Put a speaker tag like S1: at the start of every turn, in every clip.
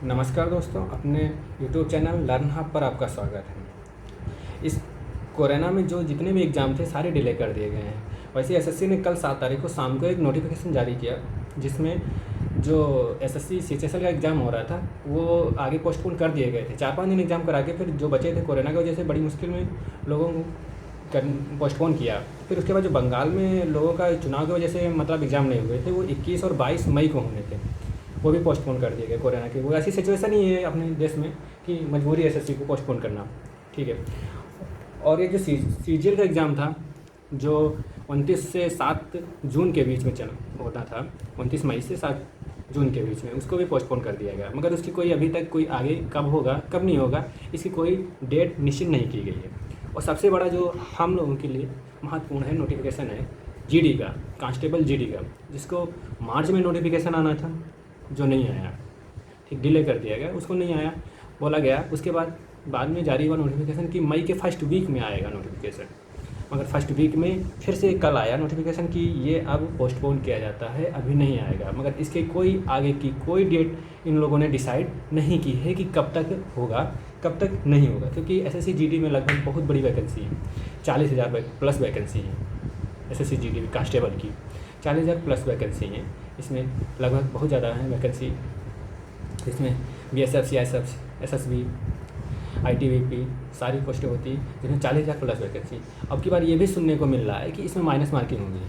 S1: नमस्कार दोस्तों, अपने यूट्यूब चैनल लर्न हब पर आपका स्वागत है। इस कोरोना में जो जितने भी एग्ज़ाम थे सारे डिले कर दिए गए हैं। वैसे एसएससी ने कल 7 तारीख को शाम को एक नोटिफिकेशन जारी किया, जिसमें जो एसएससी सीएचएसएल का एग्ज़ाम हो रहा था वो आगे पोस्टपोन कर दिए गए थे। 4-5 दिन एग्ज़ाम करा के फिर जो बचे थे कोरोना की वजह से बड़ी मुश्किल में लोगों को पोस्टपोन किया। फिर उसके बाद जो बंगाल में लोगों का चुनाव की वजह से मतलब एग्ज़ाम नहीं हुए थे, वो 21 और 22 मई को होने थे, वो भी पोस्टपोन कर दिए गए कोरोना के। वो ऐसी सिचुएशन ही है अपने देश में कि मजबूरी है एसएससी को पोस्टपोन करना, ठीक है। और ये जो सीजीएल का एग्ज़ाम था जो 29 से 7 जून के बीच में होता था, 29 मई से 7 जून के बीच में, उसको भी पोस्टपोन कर दिया गया। मगर उसकी कोई अभी तक कोई आगे कब होगा कब नहीं होगा इसकी कोई डेट निश्चित नहीं की गई है। और सबसे बड़ा जो हम लोगों के लिए महत्वपूर्ण है नोटिफिकेशन है जीडी का, कांस्टेबल जीडी का, जिसको मार्च में नोटिफिकेशन आना था, जो नहीं आया, ठीक, डिले कर दिया गया, उसको नहीं आया बोला गया। उसके बाद में जारी हुआ नोटिफिकेशन कि मई के फर्स्ट वीक में आएगा नोटिफिकेशन, मगर फर्स्ट वीक में फिर से कल आया नोटिफिकेशन कि ये अब पोस्टपोन किया जाता है, अभी नहीं आएगा। मगर इसके कोई आगे की कोई डेट इन लोगों ने डिसाइड नहीं की है कि कब तक होगा कब तक नहीं होगा, क्योंकि एसएससी जीडी में लगभग बहुत बड़ी वैकेंसी है, 40,000 प्लस वैकेंसी है एसएससी जीडी कांस्टेबल की, 40,000 प्लस वैकेंसी है। इसमें लगभग बहुत ज़्यादा है वैकेंसी। इसमें बीएसएफ, सीआईएसएफ, एसएसबी, आईटीबीपी सारी पोस्टें होती हैं, जिसमें 40,000 प्लस वैकेंसी। अब की बार ये भी सुनने को मिल रहा है कि इसमें माइनस मार्किंग होगी,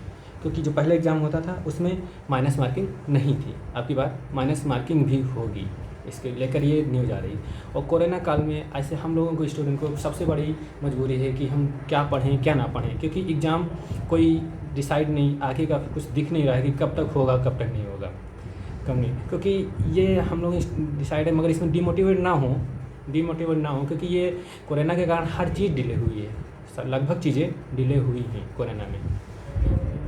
S1: क्योंकि जो पहले एग्ज़ाम होता था उसमें माइनस मार्किंग नहीं थी, अब की बार माइनस मार्किंग भी होगी। इसके लेकर ये न्यूज़ आ रही। और कोरोना काल में ऐसे हम लोगों को, स्टूडेंट को, सबसे बड़ी मजबूरी है कि हम क्या पढ़ें क्या ना पढ़ें, क्योंकि एग्ज़ाम कोई डिसाइड नहीं, आगे का कुछ दिख नहीं रहा है कि कब तक होगा कब तक नहीं होगा, कब नहीं, क्योंकि ये हम लोग डिसाइड है। मगर इसमें डिमोटिवेट ना हो, क्योंकि ये कोरोना के कारण हर चीज़ डिले हुई है, लगभग चीज़ें डिले हुई हैं कोरोना में।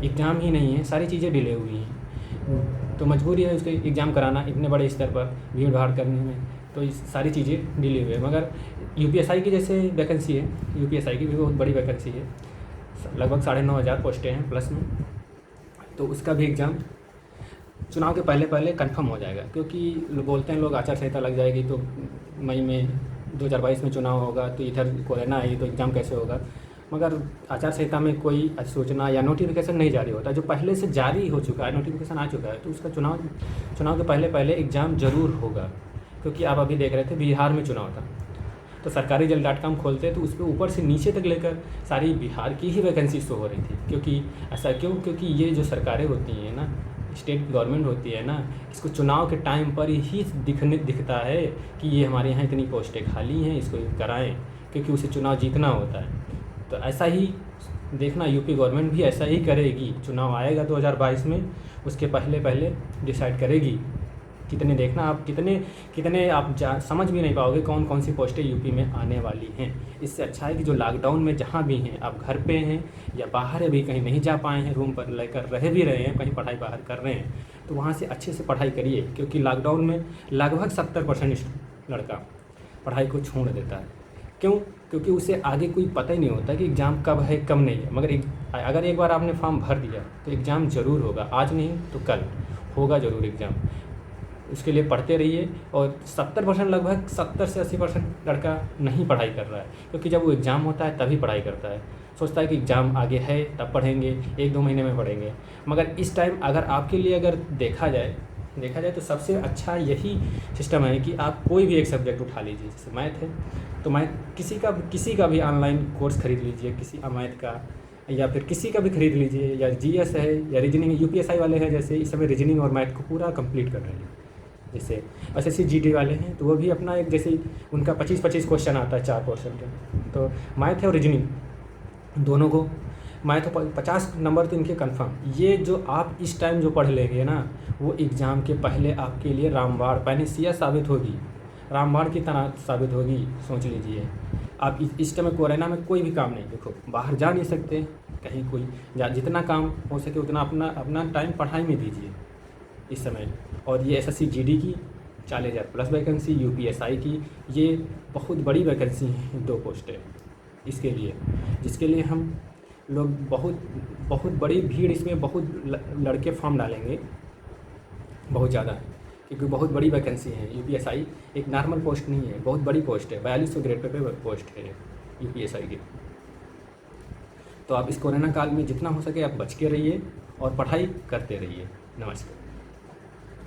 S1: एग्ज़ाम ही नहीं है, सारी चीज़ें डिले हुई हैं, तो मजबूरी है उसके एग्ज़ाम कराना इतने बड़े स्तर पर भीड़ भाड़ करने में, तो इस सारी चीज़ें डिले हुई है। मगर यूपीएसआई की जैसे वैकेंसी है, यूपीएसआई की भी बहुत बड़ी वैकेंसी है, लगभग 9,500 पोस्टें हैं प्लस में, तो उसका भी एग्ज़ाम चुनाव के पहले पहले कंफर्म हो जाएगा। क्योंकि बोलते हैं लोग आचार संहिता लग जाएगी तो मई में 2022 में चुनाव होगा, तो इधर कोरोना आई तो एग्ज़ाम कैसे होगा। मगर आचार संहिता में कोई अधिसूचना या नोटिफिकेशन नहीं जारी होता, जो पहले से जारी हो चुका है, नोटिफिकेशन आ चुका है, तो उसका चुनाव के पहले पहले एग्ज़ाम ज़रूर होगा। क्योंकि आप अभी देख रहे थे बिहार में चुनाव था, तो सरकारी जल.com खोलते तो उस पर ऊपर से नीचे तक लेकर सारी बिहार की ही वैकेंसी शो हो रही थी। क्योंकि ऐसा क्यों? क्योंकि ये जो सरकारें होती हैं ना, स्टेट गवर्नमेंट होती है ना, इसको चुनाव के टाइम पर ही दिखता है कि ये हमारे यहाँ इतनी पोस्टें खाली हैं, इसको कराएं, क्योंकि उसे चुनाव जीतना होता है। तो ऐसा ही देखना, यूपी गवर्नमेंट भी ऐसा ही करेगी। चुनाव आएगा 2022 में, उसके पहले पहले डिसाइड करेगी कितने, देखना आप कितने आप समझ भी नहीं पाओगे कौन कौन सी पोस्टें यूपी में आने वाली हैं। इससे अच्छा है कि जो लॉकडाउन में जहाँ भी हैं, आप घर पे हैं या बाहर अभी कहीं नहीं जा पाए हैं, रूम पर लेकर रह भी रहे हैं, कहीं पढ़ाई बाहर कर रहे हैं, तो वहाँ से अच्छे से पढ़ाई करिए। क्योंकि लॉकडाउन में लगभग 70% लड़का पढ़ाई को छोड़ देता है। क्यों? क्योंकि उसे आगे कोई पता ही नहीं होता कि एग्ज़ाम कब है कब नहीं है। मगर अगर एक बार आपने फॉर्म भर दिया तो एग्ज़ाम ज़रूर होगा, आज नहीं तो कल होगा ज़रूर एग्ज़ाम। उसके लिए पढ़ते रहिए। और 70% लगभग 70 से 80% लड़का नहीं पढ़ाई कर रहा है, क्योंकि जब वो एग्ज़ाम होता है तभी पढ़ाई करता है, सोचता है कि एग्ज़ाम आगे है तब पढ़ेंगे, 1-2 महीने में पढ़ेंगे। मगर इस टाइम अगर आपके लिए अगर देखा जाए तो सबसे अच्छा यही सिस्टम है कि आप कोई भी एक सब्जेक्ट उठा लीजिए। जैसे मैथ है तो मैथ किसी का भी ऑनलाइन कोर्स खरीद लीजिए, किसी मैथ का, या फिर किसी का भी खरीद लीजिए, या जीएस है या रीजनिंग, यूपीएसआई वाले हैं जैसे इस समय रीजनिंग और मैथ को पूरा कंप्लीट कर रहे हैं। जैसे एसएससी जीडी वाले हैं तो वो भी अपना एक, जैसे उनका 25-25 क्वेश्चन आता है 4 पोर्शन के, तो मैथ है और रीजनिंग दोनों को, मैथ 50 नंबर तो इनके कंफर्म। ये जो आप इस टाइम जो पढ़ लेंगे ना, वो एग्ज़ाम के पहले आपके लिए रामबाण पैनिसिया साबित होगी, रामबाण की तरह साबित होगी। सोच लीजिए आप इस समय कोरोना में कोई भी काम नहीं, देखो बाहर जा नहीं सकते कहीं, कोई जितना काम हो सके उतना अपना टाइम पढ़ाई में दीजिए इस समय। और ये एसएससी जीडी की 40,000 प्लस वैकेंसी, यूपीएसआई की ये बहुत बड़ी वैकेंसी हैं, 2 पोस्टें इसके लिए, जिसके लिए हम लोग बहुत बड़ी भीड़, इसमें बहुत लड़के फॉर्म डालेंगे, बहुत ज़्यादा, क्योंकि बहुत बड़ी वैकेंसी है। यूपीएसआई एक नॉर्मल पोस्ट नहीं है, बहुत बड़ी पोस्ट है, 4200 ग्रेड पे पोस्ट है यूपीएसआई की। तो आप इस कोरोना काल में जितना हो सके आप बच के रहिए और पढ़ाई करते रहिए। नमस्कार।